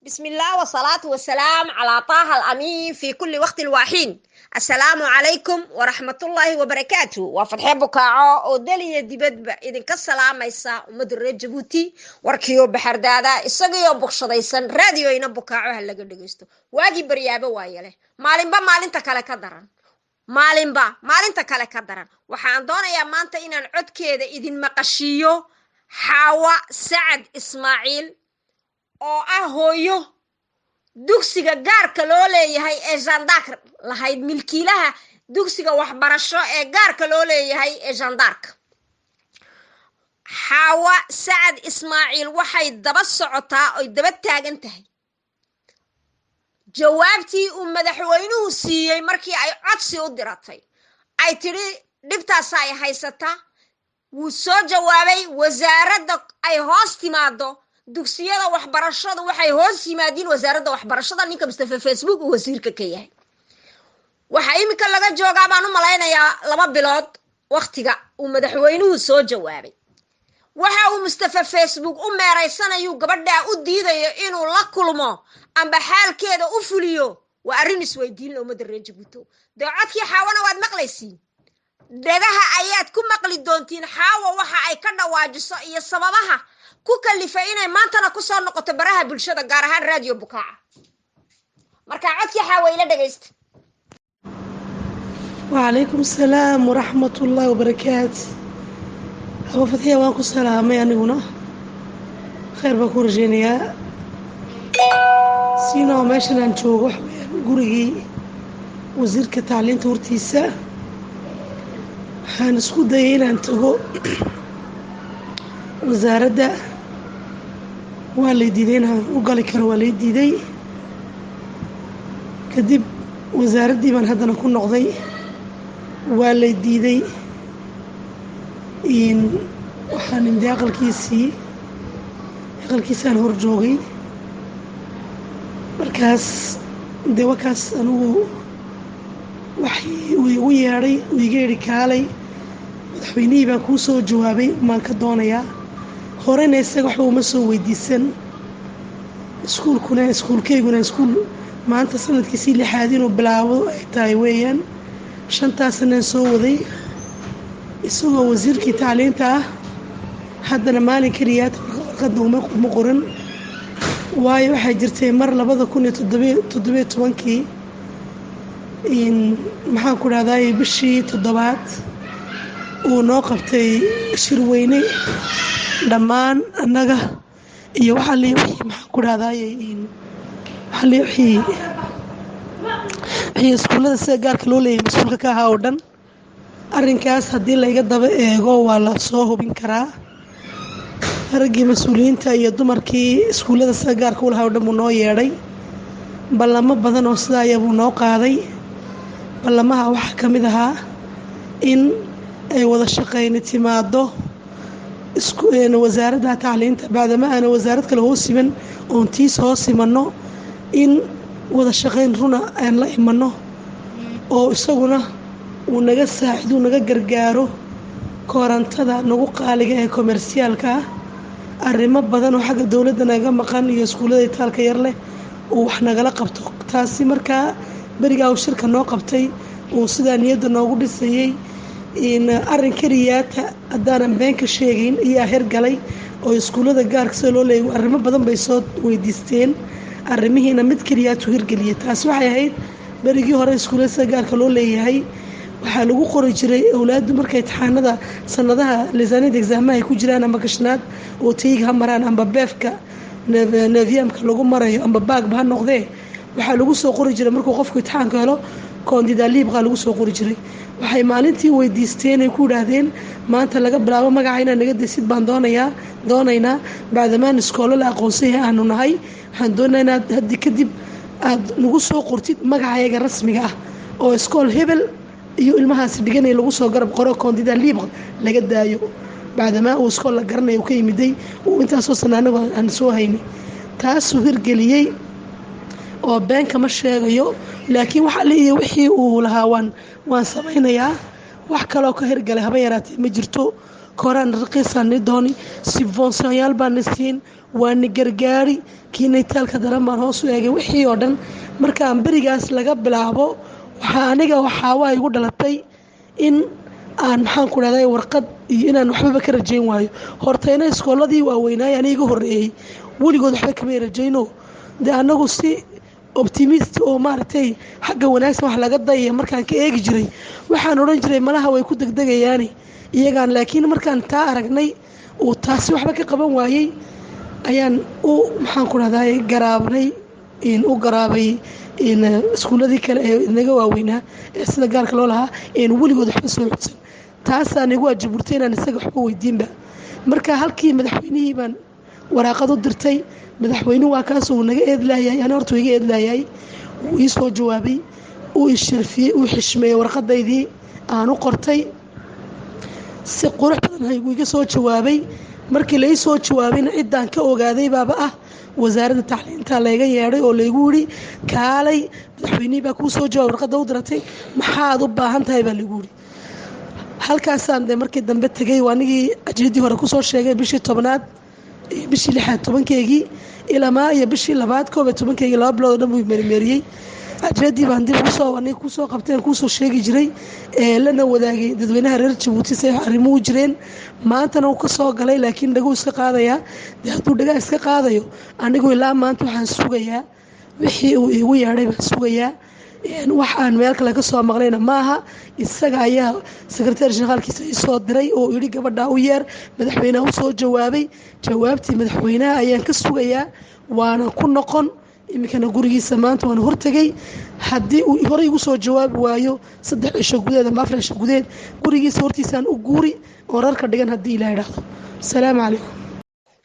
بسم الله والصلاة والسلام على طه الأمين في كل وقت واحين. السلام عليكم ورحمة الله وبركاته. وفتح بكاعو ودلي دبد إذن كالسلام يسا ومدر جبوتي وركيو بحر دادا إساقيو بخشديسان راديو إنا بكاعو هلا قدقستو واجي بريابة وايله مالين تكالا كدران مالين تكالا كدران وحان دونا يا مانتا إنان عد كيدا إذن مقاشيو حاوة سعد إسماعيل oo ah hooyo dugsiga gaarka loo leeyahay ee Jandark lahayd milkiilaha dugsiga waxbarasho ee gaarka loo leeyahay ee Jandark. Hawa Saad Ismaaciil waxay daba socotaa oo daba taagan tahay jawaabtii uu madaxweynuhu siiyay markii ay codsi u diratay ay tiri dhibtaas ay haysata wuu soo jawaabay wasaaradda ay hoos timaado dugsiyada waxbarashadu waxay hoos yimaadeen wasaaradda waxbarashada ninka Mustafa Facebook uu wasiirka ka yahay waxa imika laga joogaa baan u maleynayaa 2 bilood waqtiga uu madaxweynuhu soo jawaabay waxa uu Mustafa Facebook u meereysanayo gabadha u diidayo inuu la kulmo amba xaalkeeda u fuliyo waa arrin isweydiin loo madareen Jabuuti daacadkii xaawana waad maqlaysiin dagaha ayaad ku maqli doontiin xaawa waxa ay ka dhawaajiso iyo sababaha ku kalifa inay maantana ku soo noqoto baraha bulshada gaar ahaan radio Bukaaca marka codkii xaawayla dhageysta. وعليكم السلام ورحمة الله وبركاته. أبو فتحية وانكو السلام يعني هنا خير بكون رجينيا سينا وماشنا نشوف قرقي وزير كتعليم تورتيسا حانسكو داينا انتقو wasaaradda waa la diidayna u gali karo waa la diiday kadib wasaaraddii baan haddana ku noqday waa la diiday in waxaan imday aqalkiisaan hor joogay markaas dee wakaas anugu uu igu yeedhay uu iga yidhi kaalay madaxweynihii baan kuu soo jawaabay maan ka doonayaa horena isaga waxba uma soo weydiisan iskuulkayguna iskuul maanta sanadkiisii 6 inuu bilaabo ay tahay weeyaan 5 sanaan soo waday isagoo wasiirkii tacliinta ah haddana maalin keliyaad warqadda uma qoran waayo waxay jirtay mar 2017 in maxaan ku dhahdaa bishii 7 uu noo qabtay shirweyne dhammaan annaga iyo waxa la wixii maxaan ku dhahdaayay waxa la wixii iskuulada sida gaarka loo leeyahay mas'uulka ka ahaa oo dhan arrinkaas haddii la iga daba eego waa la soo hubin karaa raggii mas'uuliyiinta iyo dumarkii iskuulada sida gaarka u lahaa oo dhan buu noo yeedhay ballamo badan oo sidaa ayaa buu noo qaaday ballamaha waxaa ka mid ahaa in ay wada shaqeyni timaado wasaaradda tacliinta bacdama aan wasaarad kale hoos siman oon tiis hoos simanno in wada shaqeyn runa aan la imanno oo isaguna uu naga saacido naga gargaaro korantada nagu qaaliga ee komersiyaalka ah arrimo badan oo xagga dawladda naga maqan iyo iskuulada itaalka yar leh uu wax nagala qabto taasi markaa berigaa uu shirka noo qabtay uu sidaa niyadda noogu dhisayay in arrin keliyaata haddaanan been ka sheegayn ayaa hergalay oo iskuullada gaarka sida loo leeyahay arrimo badan bay soo weydiisteen arrimihiina mid keliyaatu hirgeliyay taas waxay ahayd berigii hore iskuullada sida gaarka loo leeyahay waxaa lagu qori jiray awlaaddu markay imtixaanada sanadaha lisaaniyada exaamaha ay ku jiraan amba gashnaad oo tayga ha maraan amba beefka neviamka lagu marayo amba baagba ha noqdee waxaa lagu soo qori jiray markuu qofku imtixaanka helo koondida liibqa lagu soo qori jiray waxay maalintii weydiisteen ay ku yiraahdeen maanta laga bilaabo magaca inaan naga desid baan doonaynaa bacdamaan iskoolo la aqoonsan aanu nahay waxaan doonaynaa inaad haddi kadib aad nagu soo qortid magacayaga rasmiga ah oo iskool hebel iyo ilmahaasi dhiganay lagu soo garab qoro koondida liibqa laga daayo bacdamaa uu iskool la garanayo ka yimiday uu intaasoo sanaanagu aan soo haynay taasuu hirgeliyey oo been kama sheegayo laakiin waxa leeyahay wixii uu lahaa waan samaynayaa wax kale oo ka hirgalay haba yaraatee ma jirto koraan raqiisaan dooni sibfoonsayaal baan siin waan gargaari kiinay taalka daran baan hoos u eegay wixii oo dhan markaan berigaas laga bilaabo waxaa waa igu dhalatay in aan maxaan ku dhahday warqad iyo inaan waxbaba ka rajayn waayo hortayna iskooladii waaweynaaye aniga horreeyey weligood waxba kama rajayno dee annagu si optimist oo maaragtay xagga wanaagsan wax laga dayaya markaan ka eegi jiray waxaan odhan jiray malaha way ku degdegayaani iyagaan laakiin markaan taa aragnay uu taasi waxba ka qaban waayey ayaan maxaan ku dhahday garaabay iskuuladii kale ee naga waaweynaa ee sida gaarka loo lahaa weligood waxba soo xudsan taasaan igu ajaburtay inaan isaga waxba weydiinba marka halkii madaxweynihii baan waraaqad u dirtay madaxweynuhu waa kaas uu naga eedlaayay ana horta iga eedlaayay wuu ii soo jawaabay uu ii sharfiyey uu xishmeeyey warqadaydii aan u qortay si qurux badan haygu iga soo jawaabay markii la ii soo jawaabayna ciddaan ka ogaaday baaba ah wasaaradda tacliinta layga yeedhay oo laygu yidhi kaalay madaxweynihii baa kuu soo jawaab warqadda u diratay maxaad u baahan tahay baa lagu yidhi halkaasaan dee markii dambe tegey anigii ajriddii hore kusoo sheegay bishii 10aad bishii 6aad 10keygii ilamaa iyo bishii 2aad 11keygii 2 bilood oo dhan buu meermeeriyey ajriddii baan dib kusoo qabteen kusoo sheegi jiray lana wadaagay dadweynaha reer Jabuuti say arrimo u jireen maantana uu ka soo galay laakiin dhagu iska qaadaya dee hadduu dhagaa iska qaadayo anigu ilaa maanta waxaan sugayaa wixii uu igu yeedhay baan sugayaa wax aan meel kale ka soo maqlayna maaha isaga ayaa secretary generalkiisa ii soo diray oo yidhi gabadha u yeer madaxweynaha u soo jawaabay jawaabtii madaxweynaha ayaan ka sugayaa waana ku noqon iminkana gurigiisa maanta waan hortegay haddii uu hore igu soo jawaabi waayo 3 cisho gudeed ama 4 cisho gudeed gurigiisa hortiisaan u guuri oo rarka dhigan haddii ilaa idhaahdo asalaamu calaykum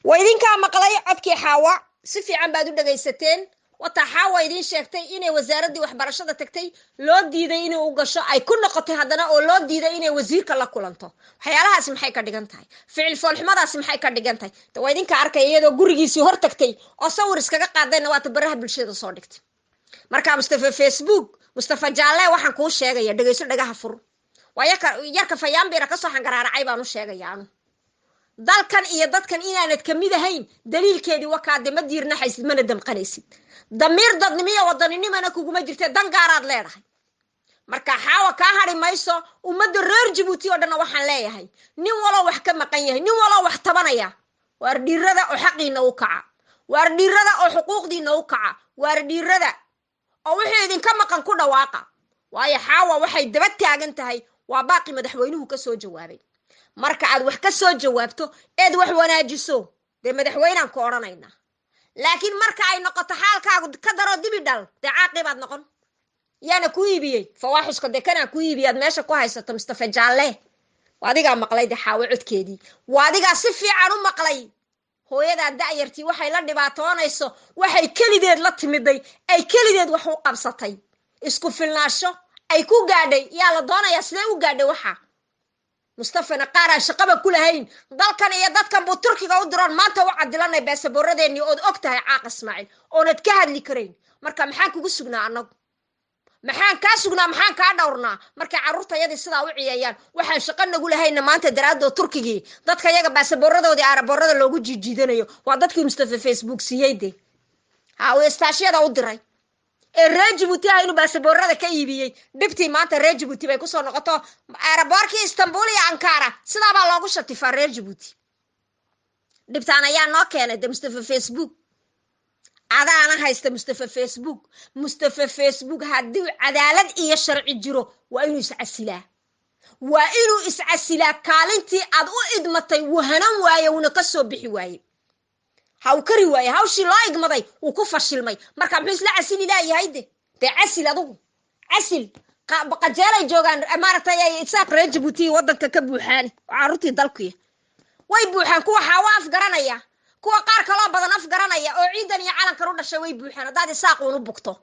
waa idinkaa maqlay codkii xaawa si fiican baad u dhagaysateen wataa xaawa idiin sheegtay inay wasaaraddii waxbarashada tagtay loo diiday inay u gasho ay ku noqotay haddana oo loo diiday inay wasiirka la kulanto waxyaalahaasi maxay ka dhigan tahay ficil foolxumadaasi maxay ka dhigan tahay waa idinka arkay iyadoo gurigiisii hor tagtay oo sawir iskaga qaadayna waata baraha bulshada soo dhigtay markaa mustafa jaalle waxaan kuu sheegaya dhagayso dhagaha fur waa yarka fayaanbiira kasoo xangaraaracay baan u sheegaya anu dalkan iyo dadkan inaanad kamid ahayn daliilkeedii wakaade ma diirnaxaysid mana damqanaysid damiir dadnimiyo wadaninimana kuguma jirtee dan gaaraad leedahay marka xaawa kaa hari mayso ummadda reer Jabuuti oo dhan waxaan leeyahay nin walo wax ka maqan yahay nin walo wax tabanaya waar dhiirada oo xaqiina u kaca waar dhiirada oo xuquuqdiina u kaca waar dhiirada oo wixii idinka maqan ku dhawaaqa waayo xaawa waxay daba taagan tahay waa baaqi madaxweynuhu ka soo jawaabay marka aad wax ka soo jawaabto eed wax wanaajiso dee madaxweynaan ku odhanaynaa laakiin marka ay noqoto xaalkaagu ka daro dibi dhal dee caaqibaad noqon yaana ku iibiyey fawaaxiska dee kanaa ku iibiyaad meesha ku haysato mustafa jaalle waadigaa maqlay dee xaawo codkeedii waadigaa si fiican u maqlay hooyadaa da'yartii waxay la dhibaatoonayso waxay kelideed la timiday ay kelideed wax u qabsatay isku filnaasho ay ku gaadhay yaa la doonayaa sidee u gaadhay waxa mustafana qaaraan shaqaba ku lahayn dalkan iyo dadkan buu turkiga u diroon maanta u cadilanay baasaboorradeennii ood og tahay caaq ismaaciil oonad ka hadli karayn marka maxaan kugu sugnaa annagu maxaan kaa sugnaa maxaan kaa dhowrnaa markay carruurtayadii sidaa u ciyeeyaan waxaan shaqo nagu lahayna maanta daraadoo turkigii dadka iyaga baasaboorradoodii aaraboorrada loogu jiijiidanayo waa dadkii mustafa facebook siiyey de istaashyada u diray ee reer Jabuuti ah inuu baasaboorrada ka iibiyey dhibtii maanta reer Jabuuti bay kusoo noqoto aaraboorkii Istanbul iyo Ankara sidaa baa loogu shatifaa reer Jabuuti dhibtaan ayaa noo keenay de mustafa facebook adaana haysta mustafa facebook haddii cadaalad iyo sharci jiro waa inuu iscasilaa kaalintii aad u idmatay wahanan waaye una ka soo bixi waaye haw kari waaye hawshii loo igmaday uu ku fashilmay marka muxuu isla casili laayahay dee casil adugu casil qajeelay joogaan maaragtay ay isaaq reer Jabuuti waddanka ka buuxaan carruurtii dalkuya way buuxaan kuwa xaawa af garanaya kuwa qaar kaloo badan af garanaya oo ciidan iyo calankan u dhashay way buuxaan haddaad isaaq uunu bugto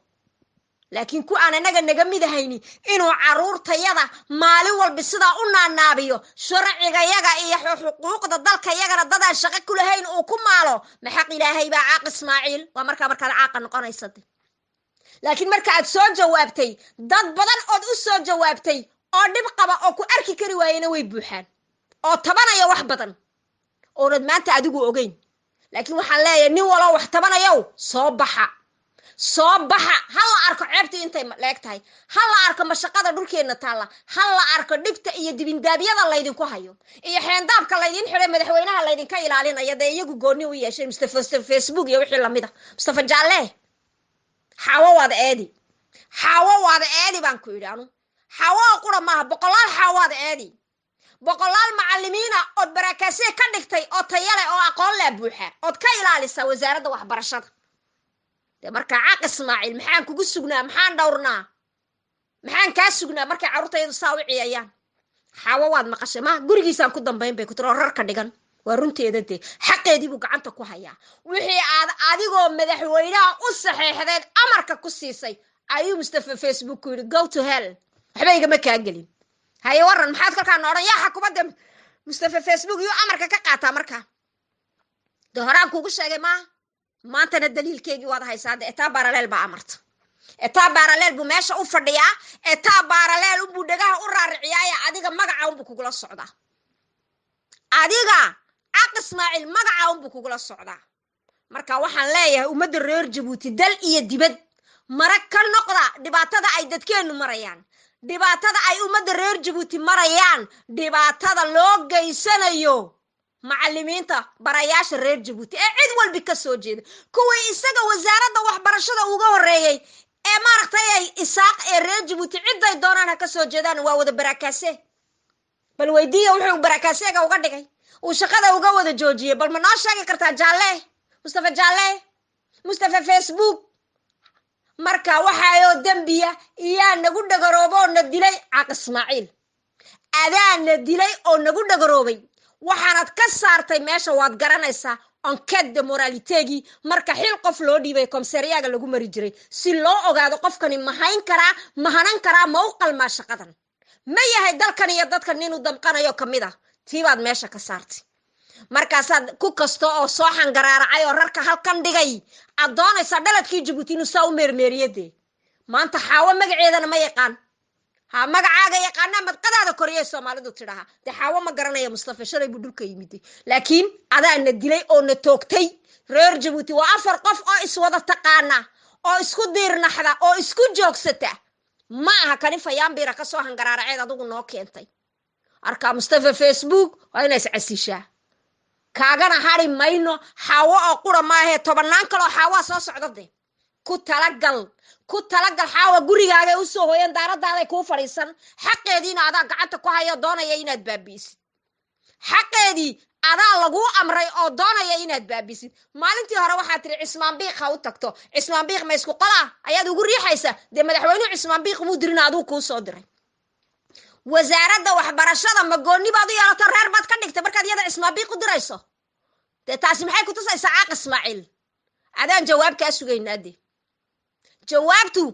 laakiin ku aan anaga naga mid ahayni inuu carruurtayada maalin walba sidaa u naanaabiyo sharcigayaga iyo xuquuqda dalkayagana dadaan shaqo ku lahayn uu ku maalo maxaq ilaahay baa caaq ismaaciil waa markaad caaqa noqonaysad laakiin marka aad soo jawaabtay dad badan ood u soo jawaabtay oo dhib qaba oo ku arki kari waayena way buuxaan oo tabanaya wax badan oonad maanta adigu ogeyn laakiin waxaan leeyahay nin waloo wax tabanayow soo baxa ha la arko ceebtii intay leeg tahay ha la arko mashaqada dhulkeenna taalla ha la arko dhibta iyo dibindaabyada laydinku hayo iyo xeendaabka laydin xiray madaxweynaha laydinka ilaalinaya dee iyagu goonni u yeeshay mustafa facebook iyo wixii lamid ah mustafa jaalle xaawo waada eedi baan ku yidhi anu xaawo qura maaha boqolaal xaawaada eedi boqolaal macallimiina ood baraakaasee ka dhigtay oo tayale oo aqoon leh buuxa ood ka ilaalisa wasaaradda waxbarashada de marka caaq ismaaciil maxaan kugu sugnaa maxaan dhowrnaa maxaan kaa sugnaa markay carruurtaydu saa u ciyayaan xaawo waad maqashay ma gurigiisaan ku dambayn bay ku tiro rarka dhigan waa runteeda dee xaqeedii buu gacanta ku hayaa wixii aad adigoo madaxweynaha u saxeexdeed amarka ku siisay ayuu mustafa facebook ku yidhi go to hell waxba igama kaa gelin haye waran maxaad kolkaan odhan yaa xakumadda mustafa facebook yuu amarka ka qaataa markaa de horaan kuugu sheegay maaha maantana daliilkeygii waad haysaa de etaa baraleel baa amarta etaa baraleel buu meesha u fadhiyaa etaa baraleel unbuu dhegaha u raariciyaaye adiga magaca unbuu kugula socdaa adiga caaq ismaaciil magaca unbuu kugula socdaa marka waxaan leeyahay ummadda reer jabuuti dal iyo dibad marag ka noqda dhibaatada ay dadkeennu marayaan dhibaatada ay ummadda reer jabuuti marayaan dhibaatada loo geysanayo macallimiinta barayaasha reer jabuuti ee cid walbi ka soo jeeda kuwii isaga wasaaradda waxbarashada uga horreeyey ee maaragtay ay isaaq ee reer jabuuti ciday doonaan ha ka soo jeedaan waa wada baraakaase bal weydiiya wuxuu baraakaaseega uga dhigay uu shaqada uga wada joojiyey bal ma noo sheegi kartaa jaalle mustafa facebook marka waxaayoo dembiya iyaa nagu dhagaroobo oo na dilay caaq ismaaciil adaa na dilay oo nagu dhagaroobay waxaanad ka saartay meesha waad garanaysaa enquête de moralitéegii marka xil qof loo dhiibay komisariyaaga lagu mari jiray si loo ogaado qofkani mahanan karaa ma u qalmaa shaqadan ma yahay dalkan iyo dadkan inuu damqanayo ka mid ah tiibaad meesha ka saartay markaasaad ku kasta oo soo xangaraaracay oo rarka halkan dhigay aad doonaysaa dhaladkii jabuuti inuu saa u meermeeriyadee maanta xaawo magaceedana ma yaqaan ha magacaaga yaqaanaa madqadaada koriyay soomaalidu tidhaha dee xaawo ma garanaya mustafa shalay buu dhulka yimiday laakiin adaa na dilay oo na toogtay reer jabuuti waa 4 qof oo iswada taqaana oo isku diirnaxda oo isku joogsata ma aha kani fayaanbiira ka soo hangaraaraceed adigu noo keentay arkaa mustafa facebook waa inay iscasishaa kaagana hari mayno xaawo oo qura maahee 10 kaloo xaawaa soo socda de ku talagal xaawa gurigaaga u soo hooyan daaradaaday kuu fadhiisan xaqeediina adaa gacanta ku hayo doonaya inaad baabiisid xaqeedii adaa laguu amray oo doonaya inaad baabiisid maalintii hore waxaad tiri cismaanbiiq ha u tagto cismaanbiiq ma isku qolaa ayaad ugu riixaysa dee madaxweynuhu cismaanbiiq muu dirina aduu kuu soo diray wasaaradda waxbarashada ma goonni baad u yeelato reer baad ka dhigtay markaad iyada cismaanbiiq u dirayso dee taasi maxay ku tusaysaa caaq ismaaciil adaan jawaab kaa sugaynaa de jawaabtu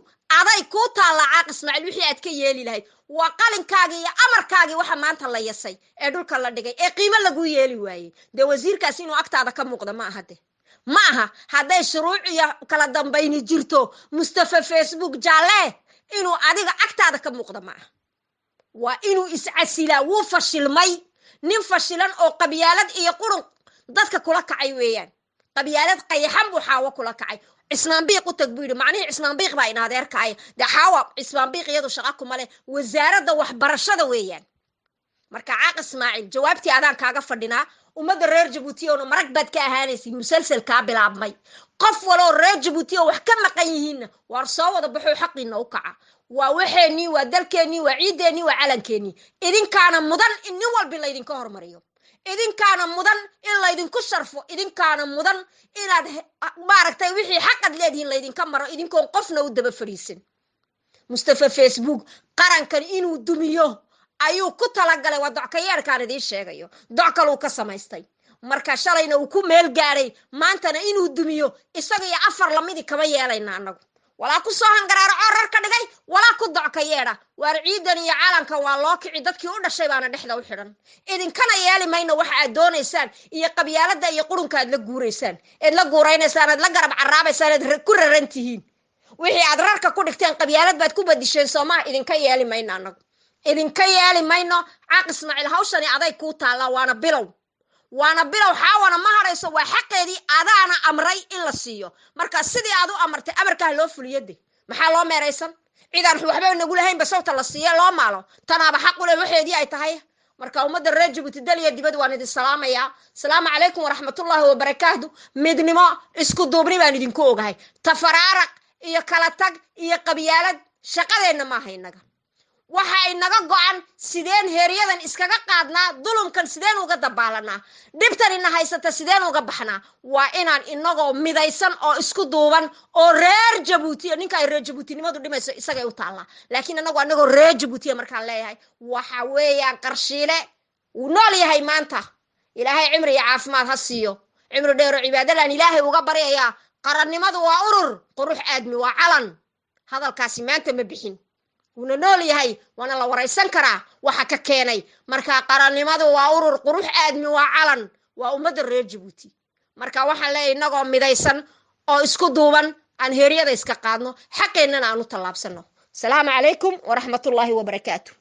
aday kuu taallaa caaq ismaaciil wixii aad ka yeeli lahayd waa qalinkaagii iyo amarkaagii waxa maanta la yasay ee dhulka la dhigay ee qiimo laguu yeeli waayey dee wasiirkaasi inuu agtaada ka muuqda ma aha de ma aha hadday shuruuc iyo kala dambayni jirto mustafa facebook jaalle inuu adiga agtaada ka muuqda ma aha waa inuu iscasilaa wuu fashilmay nin fashilan oo qabyaalad iyo qurun dadka kula kacay weeyaan qabyaalad qayaxan buu xaawo kula kacay cismaanbiiq u tag buu yidhi macnihii cismaanbiiq baa in adeerkaaya dee xaawa cismaanbiiq iyadu shaqa kuma leh wasaaradda waxbarashada weeyaan marka caaq ismaaciil jawaabtii adaan kaaga fadhinaa ummadda reer jabuuti oona marag baad ka ahaanaysid musalsalkaa bilaabmay qof waloo reer jabuuti oo wax ka maqan yihiinna waar soo wada baxoo xaqiina u kaca waa waxeennii waa dalkeennii waa ciideennii waa calankeenii idinkaana mudan in nin walbi laydinka hormariyo idinkaana mudan in laydinku sharfo idinkaana mudan inaad maaragtay wixii xaqad leedihiin laydinka maro idinkoon qofna u daba fadhiisan mustafa facebook qarankan inuu dumiyo ayuu ku talagalay waa dockayeerkaan idiin sheegayo doc kaluu ka samaystay marka shalayna uu ku meel gaaray maantana inuu dumiyo isaga iyo 4 lamidi kama yeelayna annagu walaa ku soo hangaraaro corar ka dhigay walaa ku dockayeera waar ciidan iyo calanka waa loo kici dadkii u dhashay baana dhexda u xidhan idinkana yeeli mayno waxa aad doonaysaan iyo qabyaalada iyo qurunka aad la guuraysaan eed la guuraynaysaan aad la garab caraabaysaan aad ku raran tihiin wixii aad rarka ku dhigteen qabyaalad baad ku badisheen Soomaa idinka yeeli mayno annagu idinka yeeli mayno. caaq ismaaciil hawshani aday kuu taallaa, waana bilow xaawana ma harayso, waa xaqeedii adaana amray in la siiyo. marka sidii aad u amartay amarkaa loo fuliyade, maxaa loo meeraysan? cidaan waxba nagu lahaynba sawta la siiye loo maalo, tanaaba xaq u leh waxeedii ay tahay. marka ummadda reer Jabuuti dal iyo dibad waan idin salaamayaa. asalaamu calaykum waraxmatullaahi wabarakaatu. midnimo isku duubni baan idinku ogahay. tafaraaraq iyo kala tag iyo qabyaalad shaqadeenna maaha inaga. waxa inaga go'an sideen heeryadan iskaga qaadnaa, dulumkan sideen uga dabaalanaa, dhibtan ina haysata sideen uga baxnaa. waa inaan inagoo midaysan oo isku duuban oo reer Jabuuti, ninka ay reer Jabuutinimadu dhimayso isagay u taallaa. laakiin anagoo reer Jabuuti markaan leeyahay waxa weeyaan qarshiile uu nool yahay maanta. ilaahay cimri iyo caafimaad ha siiyo, cimri dheer oo cibaadadan ilaahay uga baryayaa. qarannimadu waa urur, qurux aadmi waa calan. hadalkaasi maanta ma bixin, wuuna nool yahay, waana la waraysan karaa waxa ka keenay. marka qarannimadu waa urur, qurux aadmi waa calan, waa ummadda reer Jabuuti. marka waxaan leeyahay inagoo midaysan oo isku duuban aan heeryada iska qaadno, xaqeennana aan u tallaabsano. asalaamu calaykum waraxmatullaahi wabarakaatu.